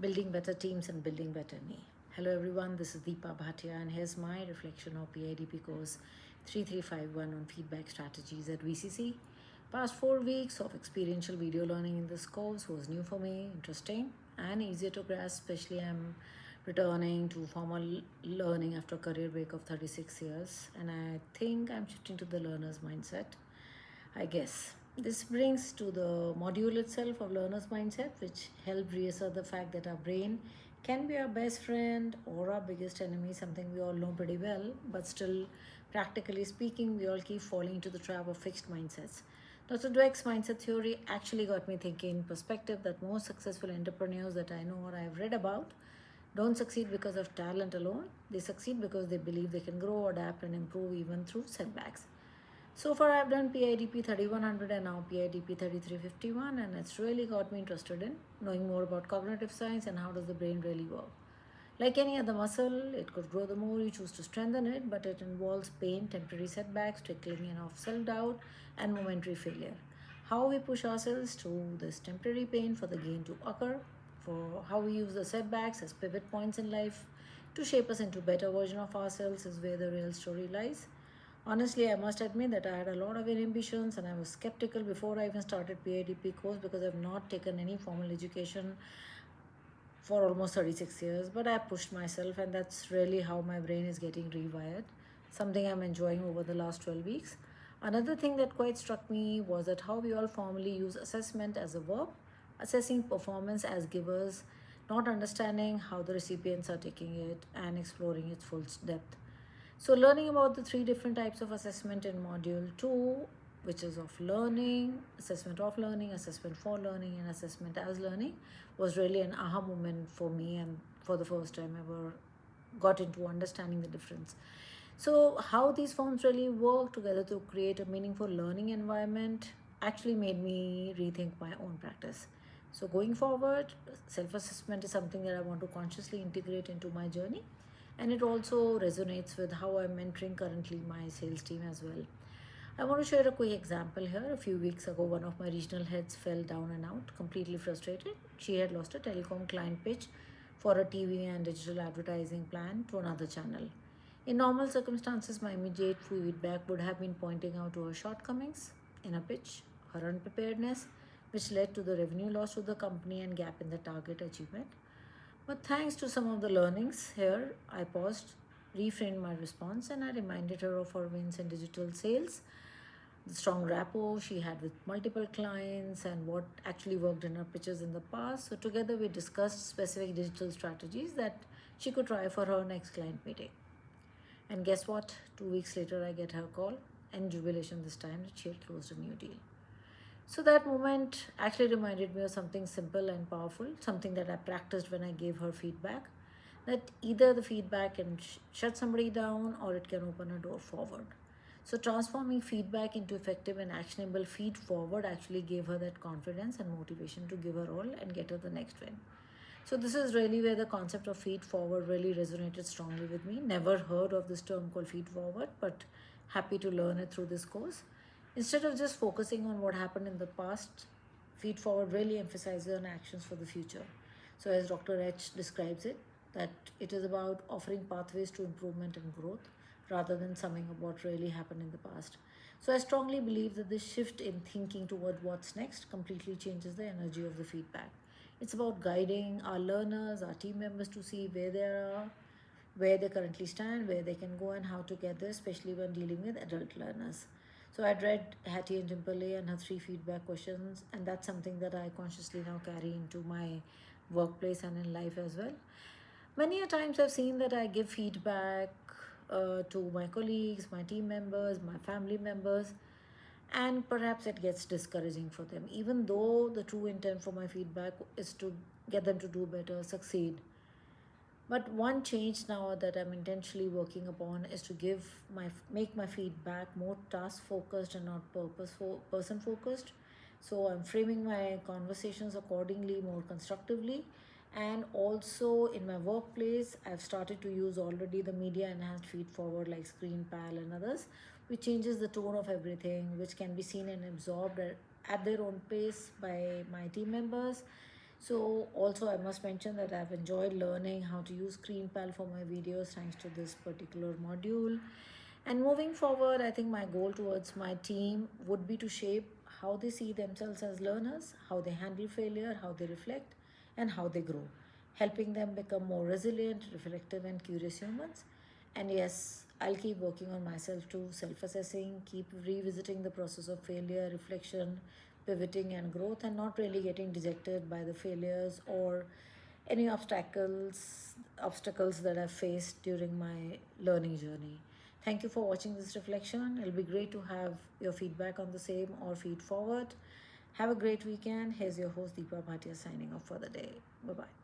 building better teams and building better me. Hello everyone, this is Deepa Bhatia and here's my reflection of PIDP course 3351 on feedback strategies at VCC. Past 4 weeks of experiential video learning in this course was new for me, interesting and easier to grasp, especially I'm returning to formal learning after a career break of 36 years and I think I'm shifting to the learner's mindset, I guess. This brings to the module itself of learner's mindset, which help reassert the fact that our brain can be our best friend or our biggest enemy, something we all know pretty well, but still, practically speaking, we all keep falling into the trap of fixed mindsets. Dr. Dweck's mindset theory actually got me thinking in perspective that most successful entrepreneurs that I know or I've read about don't succeed because of talent alone. They succeed because they believe they can grow, adapt, and improve even through setbacks. So far, I've done PIDP 3100 and now PIDP 3351, and it's really got me interested in knowing more about cognitive science and how does the brain really work. Like any other muscle, it could grow the more you choose to strengthen it, but it involves pain, temporary setbacks, trickling in of self-doubt, and momentary failure. How we push ourselves through this temporary pain for the gain to occur, for how we use the setbacks as pivot points in life to shape us into a better version of ourselves is where the real story lies. Honestly, I must admit that I had a lot of ambitions and I was skeptical before I even started PIDP course because I've not taken any formal education for almost 36 years, but I pushed myself and that's really how my brain is getting rewired, something I'm enjoying over the last 12 weeks. Another thing that quite struck me was that how we all formally use assessment as a verb, assessing performance as givers, not understanding how the recipients are taking it and exploring its full depth. So learning about the three different types of assessment in module 2, which is of learning, assessment for learning, and assessment as learning, was really an aha moment for me and for the first time ever got into understanding the difference. So how these forms really work together to create a meaningful learning environment actually made me rethink my own practice. So going forward, self-assessment is something that I want to consciously integrate into my journey, and it also resonates with how I'm mentoring currently my sales team as well. I want to share a quick example here. A few weeks ago, one of my regional heads fell down and out, completely frustrated. She had lost a telecom client pitch for a TV and digital advertising plan to another channel. In normal circumstances, my immediate feedback would have been pointing out to her shortcomings in a pitch, her unpreparedness, which led to the revenue loss to the company and gap in the target achievement. But thanks to some of the learnings here, I paused, reframed my response, and I reminded her of her wins in digital sales, the strong rapport she had with multiple clients, and what actually worked in her pitches in the past. So, together, we discussed specific digital strategies that she could try for her next client meeting. And guess what? 2 weeks later, I get her call and jubilation this time that she had closed a new deal. So that moment actually reminded me of something simple and powerful, something that I practiced when I gave her feedback, that either the feedback can shut somebody down or it can open a door forward. So transforming feedback into effective and actionable feed forward actually gave her that confidence and motivation to give her all and get her the next win. So this is really where the concept of feed forward really resonated strongly with me. Never heard of this term called feed forward, but happy to learn it through this course. Instead of just focusing on what happened in the past, feed forward really emphasizes on actions for the future. So as Dr. H describes it, that it is about offering pathways to improvement and growth rather than summing up what really happened in the past. So I strongly believe that this shift in thinking toward what's next completely changes the energy of the feedback. It's about guiding our learners, our team members to see where they are, where they currently stand, where they can go, and how to get there, especially when dealing with adult learners. So I'd read Hattie and Jimperley and her 3 feedback questions, and that's something that I consciously now carry into my workplace and in life as well. Many a times I've seen that I give feedback to my colleagues, my team members, my family members, and perhaps it gets discouraging for them, even though the true intent for my feedback is to get them to do better, succeed. But one change now that I'm intentionally working upon is to make my feedback more task focused and not person focused. So I'm framing my conversations accordingly, more constructively. And also in my workplace, I've started to use already the media enhanced feed forward like ScreenPal and others, which changes the tone of everything, which can be seen and absorbed at their own pace by my team members. So also I must mention that I've enjoyed learning how to use ScreenPal for my videos thanks to this particular module. And moving forward, I think my goal towards my team would be to shape how they see themselves as learners, how they handle failure, how they reflect, and how they grow, helping them become more resilient, reflective, and curious humans. And yes, I'll keep working on myself too, self assessing, keep revisiting the process of failure, reflection, pivoting, and growth, and not really getting dejected by the failures or any obstacles that I've faced during my learning journey. Thank you for watching this reflection. It'll be great to have your feedback on the same or feed forward. Have a great weekend. Here's your host Deepa Bhatia signing off for the day. Bye bye.